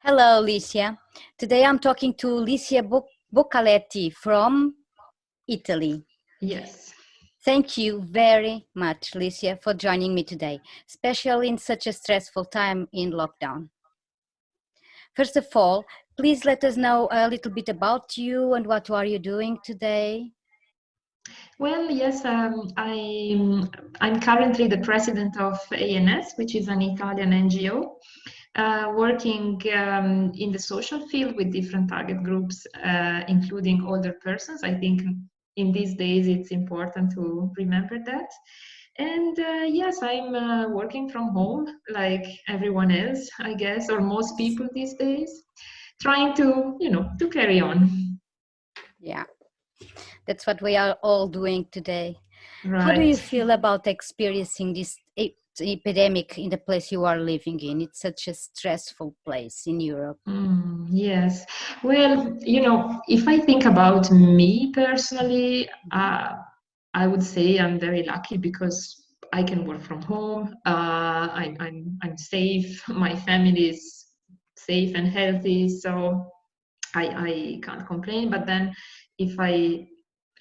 Hello, Licia. Today I'm talking to Licia Boccaletti from Italy. Yes. Thank you very much, Licia, for joining me today, especially in such a stressful time in lockdown. First of all, please let us know a little bit about you and what are you doing today? Well, yes, I'm currently the president of ANS, which is an Italian NGO, working in the social field with different target groups, including older persons. I think in these days it's important to remember that. And yes, I'm working from home like everyone else, I guess, or most people these days, trying to carry on. Yeah, that's what we are all doing today. How do you Right. feel about experiencing this epidemic in the place you are living in? It's such a stressful place in Europe. Yes. Well, if I think about me personally, I would say I'm very lucky because I can work from home. I'm safe. My family is safe and healthy, so I can't complain. But then, if I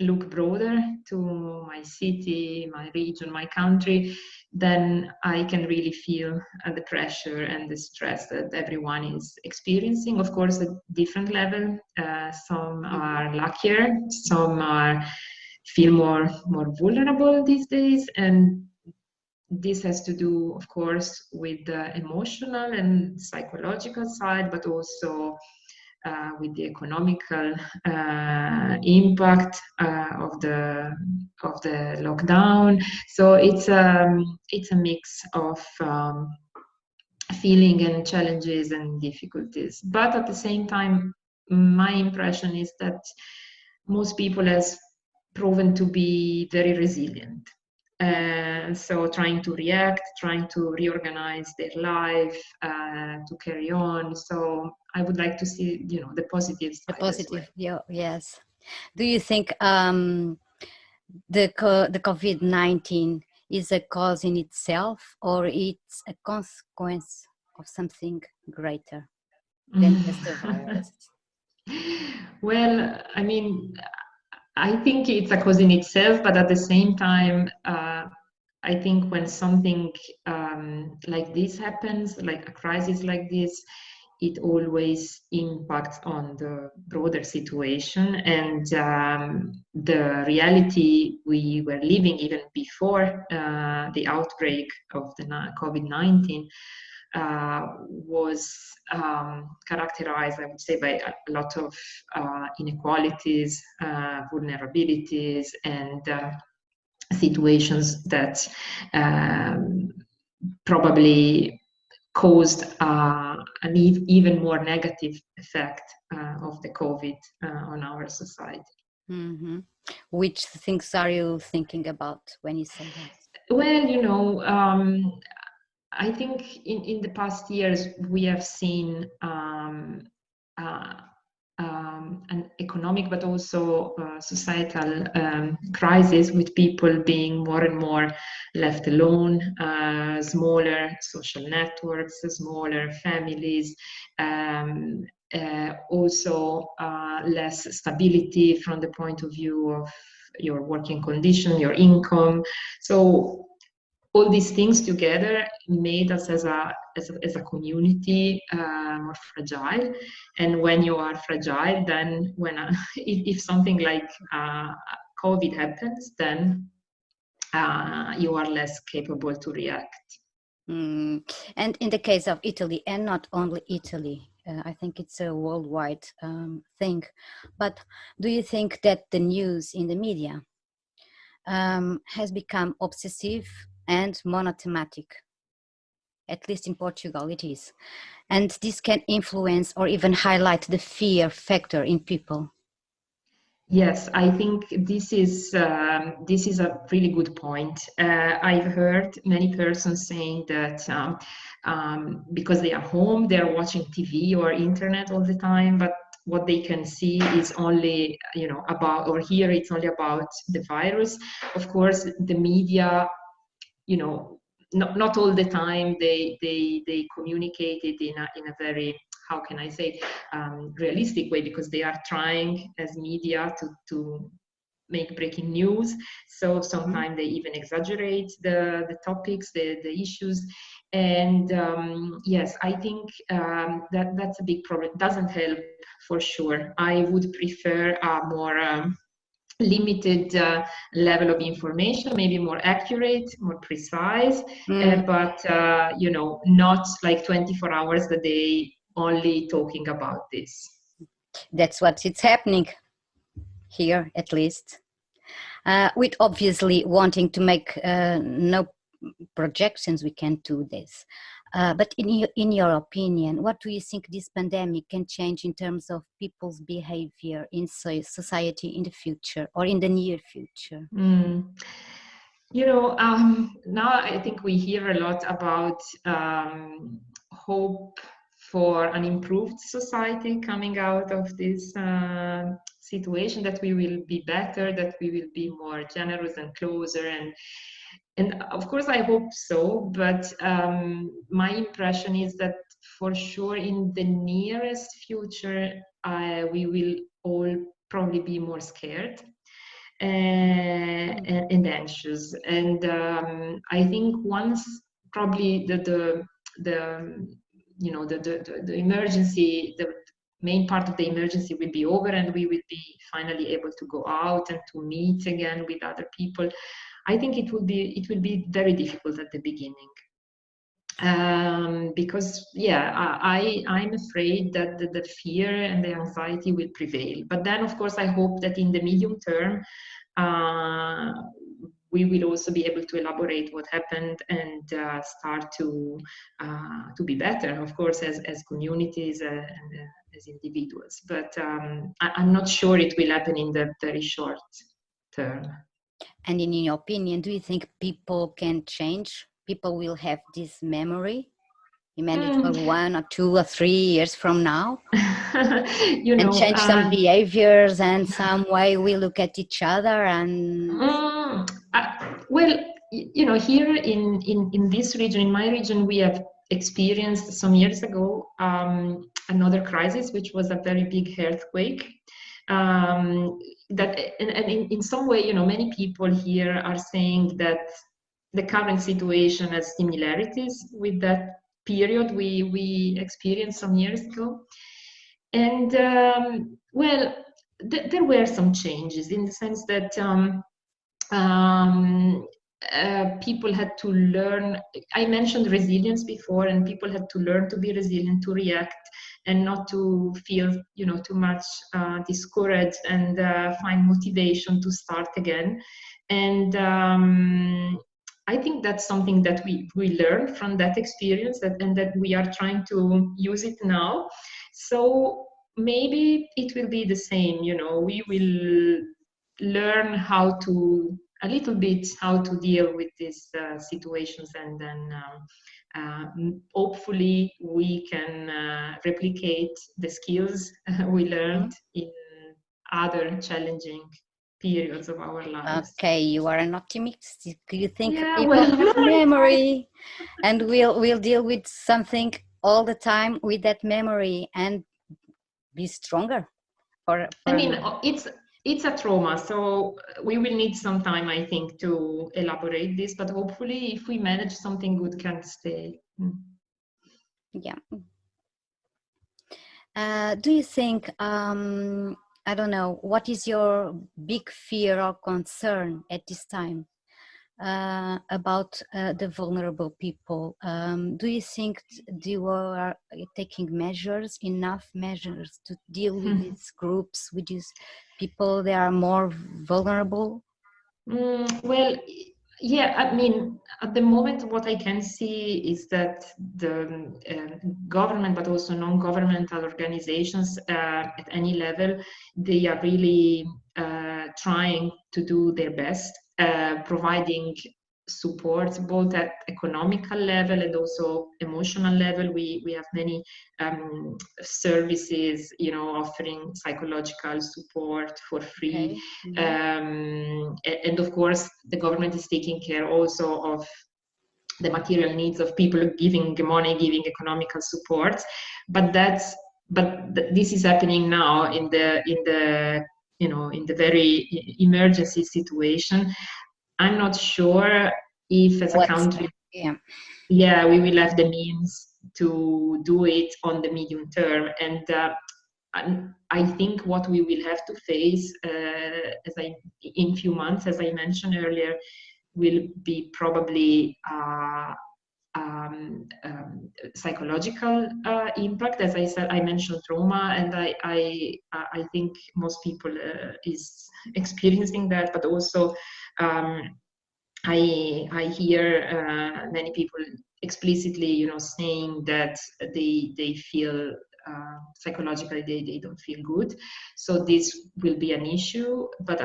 look broader to my city, my region, my country, then I can really feel the pressure and the stress that everyone is experiencing. Of course, at different level. Some are luckier, some are feel more vulnerable these days, and this has to do, of course, with the emotional and psychological side, but also with the economical impact of the lockdown. So it's a mix of feeling and challenges and difficulties. But at the same time, my impression is that most people has proven to be very resilient. And so trying to react, trying to reorganize their life, to carry on. So I would like to see, the positive side. The positive, yeah, yes. Do you think the COVID-19 is a cause in itself, or it's a consequence of something greater than just a virus? Well, I mean, I think it's a cause in itself, but at the same time, I think when something like this happens, like a crisis like this, it always impacts on the broader situation and the reality we were living even before the outbreak of the COVID-19 was characterized, I would say, by a lot of inequalities, vulnerabilities, and situations that probably caused an even more negative effect of the COVID on our society. Mm-hmm. Which things are you thinking about when you say that? Well, I think in the past years we have seen an economic but also societal crisis, with people being more and more left alone, smaller social networks, smaller families, also less stability from the point of view of your working condition, your income. So all these things together made us as a community more fragile. And when you are fragile, then if something like COVID happens, then you are less capable to react. And in the case of Italy, and not only Italy, I think it's a worldwide thing. But do you think that the news in the media has become obsessive and monothematic? At least in Portugal it is. And this can influence or even highlight the fear factor in people. Yes, I think this is a really good point. I've heard many persons saying that because they are home, they are watching TV or internet all the time, but what they can see is only about, or hear it's only about the virus. Of course, the media, not all the time they communicate it in a very how can I say, realistic way, because they are trying as media to make breaking news. So sometimes they even exaggerate the topics, the issues. And yes, I think that's a big problem. It doesn't help for sure. I would prefer a more limited level of information, maybe more accurate, more precise, but you know, not like 24 hours a day only talking about this. That's what it's happening here, at least. With obviously wanting to make no projections, we can't do this. But in your opinion, what do you think this pandemic can change in terms of people's behavior in society in the future or in the near future? You know, now I think we hear a lot about hope for an improved society coming out of this situation, that we will be better, that we will be more generous and closer, and of course I hope so, but my impression is that for sure in the nearest future we will all probably be more scared and anxious. And I think once probably the you know the emergency, the main part of the emergency will be over, and we will be finally able to go out and to meet again with other people, I think it will be very difficult at the beginning. Because yeah, I'm afraid that the fear and the anxiety will prevail. But then of course I hope that in the medium term we will also be able to elaborate what happened and start to be better, of course, as communities and as individuals. But I'm not sure it will happen in the very short term. And in your opinion, do you think people can change? People will have this memory, imagine for 1 or 2 or 3 years from now, you know, and change some behaviors and some way we look at each other and. Well, you know, here in this region, in my region, we have experienced some years ago another crisis, which was a very big earthquake. That and in some way, you know, many people here are saying that the current situation has similarities with that period we experienced some years ago. And well, there were some changes in the sense that people had to learn. I mentioned resilience before, and people had to learn to be resilient, to react, and not to feel, you know, too much discouraged, and find motivation to start again. And I think that's something that we learned from that experience, and that we are trying to use it now. So maybe it will be the same, you know, we will learn how to a little bit how to deal with these situations, and then hopefully we can replicate the skills we learned in other challenging periods of our lives. Okay, you are an optimist. You think people well, have memory and we'll deal with something all the time with that memory and be stronger for I mean, it's a trauma, so we will need some time, I think, to elaborate this, but hopefully if we manage, something good can stay. Yeah. Do you think, I don't know, what is your big fear or concern at this time about the vulnerable people? Do you think you are taking enough measures to deal with these groups, with these people that are more vulnerable? Well, yeah, I mean, at the moment, what I can see is that the government, but also non-governmental organizations at any level, they are really trying to do their best, providing support both at economical level and also emotional level. We have many services, you know, offering psychological support for free. Okay. And of course, the government is taking care also of the material needs of people, giving money, giving economical support. But this is happening now in the in the very emergency situation. I'm not sure if as a country, we will have the means to do it on the medium term. And I think what we will have to face in few months, as I mentioned earlier, will be probably psychological impact. As I said, I mentioned trauma, and I think most people is experiencing that, but also I hear many people explicitly, saying that they feel psychologically they don't feel good. So this will be an issue. But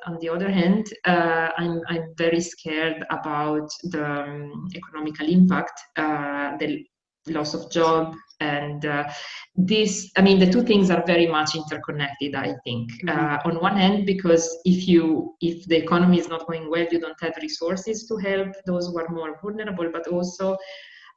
on the other hand, I'm very scared about the economical impact, the loss of job, and the two things are very much interconnected, I think. On one hand, because if the economy is not going well, you don't have resources to help those who are more vulnerable, but also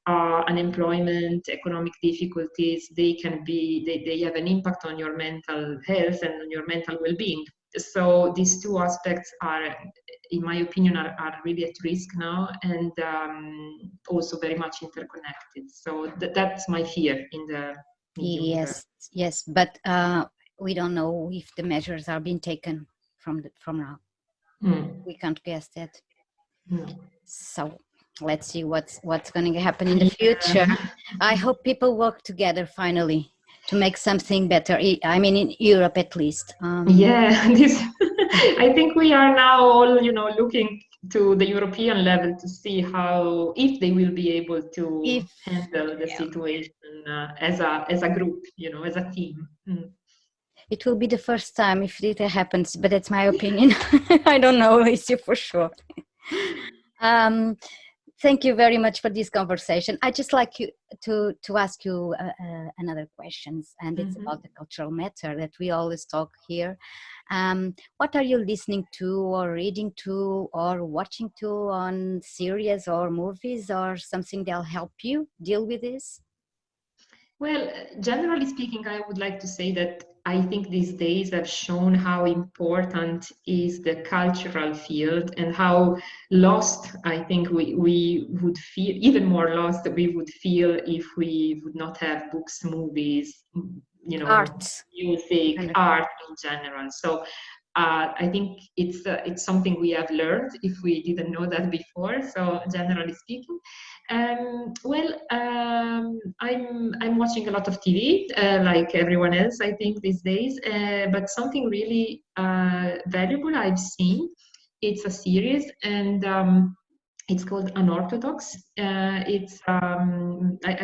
unemployment, economic difficulties, they have an impact on your mental health and on your mental well-being. So these two aspects are, in my opinion, are really at risk now, and also very much interconnected. So that's my fear in the medium term. Yes, but we don't know if the measures are being taken from now. We can't guess that. No. So let's see what's going to happen in the future. I hope people work together finally to make something better. I mean, in Europe at least. I think we are now all, looking to the European level to see if they will be able to handle the situation as a group, as a team. It will be the first time if it happens, but that's my opinion. I don't know, it's for sure. Thank you very much for this conversation. I'd just like you to ask you another questions, and it's about the cultural matter that we always talk here. What are you listening to or reading to or watching to on series or movies or something that'll help you deal with this? Well, generally speaking, I would like to say that I think these days have shown how important is the cultural field and how lost I think we would feel, even more lost we would feel if we would not have books, movies, art, music, art in general. So I think it's something we have learned if we didn't know that before. So generally speaking, I'm watching a lot of TV, like everyone else, I think these days. But something really valuable I've seen. It's a series, and it's called Unorthodox. I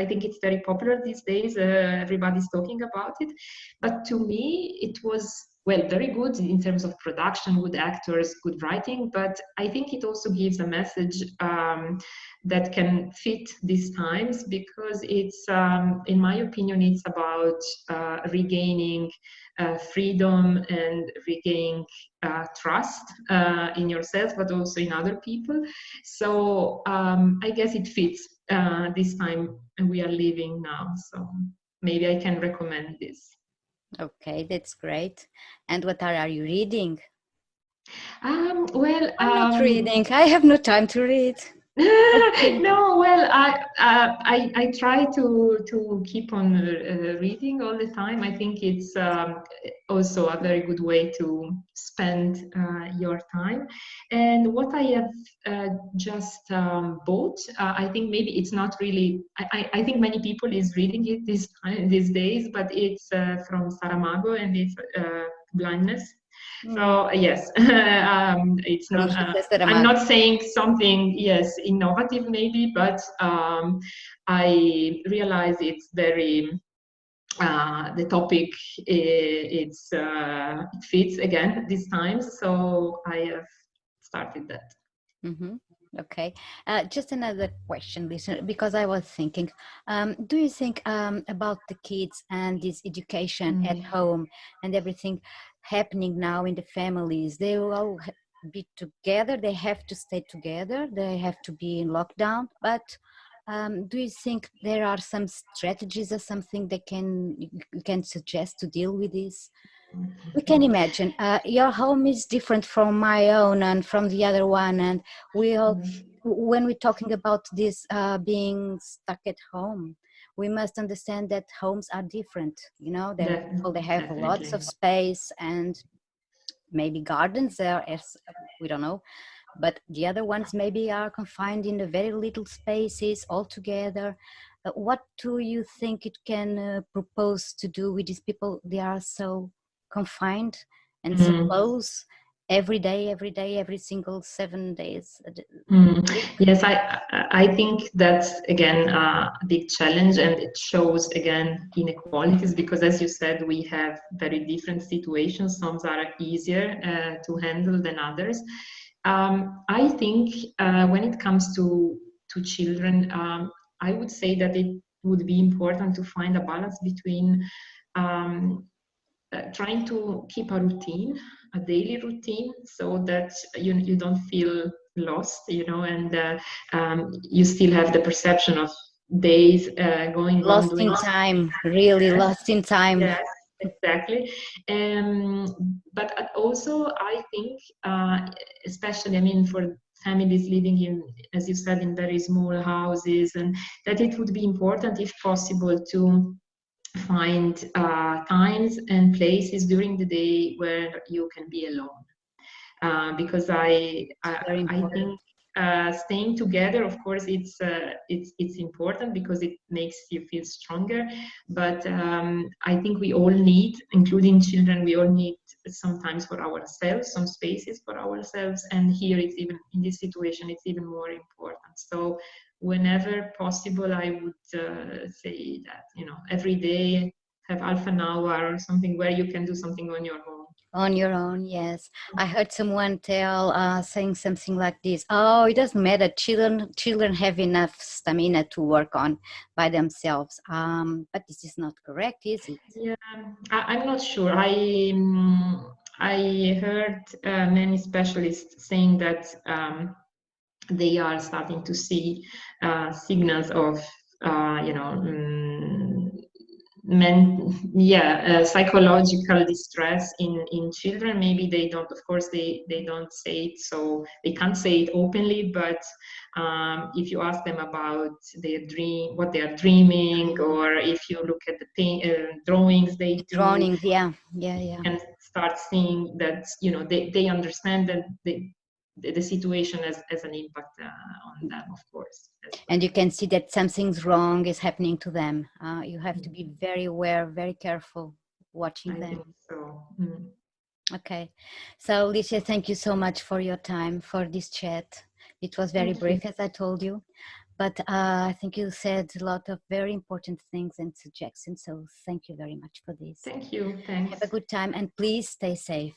think it's very popular these days. Everybody's talking about it. But to me, it was, well, very good in terms of production, good actors, good writing. But I think it also gives a message that can fit these times, because it's, in my opinion, it's about regaining freedom and regaining trust in yourself, but also in other people. So I guess it fits this time we are living now. So maybe I can recommend this. Okay, that's great. And what are you reading? Well, I'm not reading. I have no time to read. No, well, I try to keep on reading all the time. I think it's also a very good way to spend your time. And what I have just bought, I think maybe it's not really. I think many people is reading it these days, but it's from Saramago, and it's Blindness. So yes, it's not. I'm not saying something innovative maybe, but I realize it's very. The topic it fits again these times, so I have started that. Okay, just another question, listener, because I was thinking, do you think about the kids and this education at home and everything happening now in the families? They all be together, they have to stay together, they have to be in lockdown, but do you think there are some strategies or something that you can suggest to deal with this? We can imagine your home is different from my own and from the other one, and we all, when we're talking about this being stuck at home, we must understand that homes are different. You know, they have lots of space and maybe gardens there, as we don't know, but the other ones maybe are confined in a very little spaces altogether. What do you think it can propose to do with these people? They are so confined and so close every day, every single 7 days. Yes, I think that's again a big challenge, and it shows again inequalities, because as you said, we have very different situations. Some are easier to handle than others. I think when it comes to children, I would say that it would be important to find a balance between trying to keep a routine, a daily routine, so that you don't feel lost, and you still have the perception of days going on. Lost in time, really lost in time. Yes, exactly. But also, I think, especially, I mean, for families living in, as you said, in very small houses, and that it would be important, if possible, to find times and places during the day where you can be alone, because I think staying together, of course, it's important because it makes you feel stronger, but I think we all need, including children, we all need sometimes for ourselves, some spaces for ourselves, and here it's even, in this situation, it's even more important. So whenever possible, I would say that, every day have half an hour or something where you can do something on your own. On your own, yes. I heard someone saying something like this: "Oh, it doesn't matter. Children have enough stamina to work on by themselves." But this is not correct, is it? Yeah, I'm not sure. I heard many specialists saying that they are starting to see signals of, psychological distress in children. Maybe they don't, of course, they don't say it, so they can't say it openly, but if you ask them about their dream, what they are dreaming, or if you look at the drawings they do, drawings, yeah, and start seeing that, they understand that the situation has an impact on them, of course. And you can see that something's wrong is happening to them. You have to be very aware, very careful watching them. I think so. Okay. So, Licia, thank you so much for your time, for this chat. It was very brief, as I told you, but I think you said a lot of very important things and suggestions. So thank you very much for this. Thank you. Thanks. Have a good time, and please stay safe.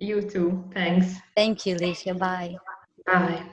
You too. Thanks. Thank you, Licia. Bye. Bye.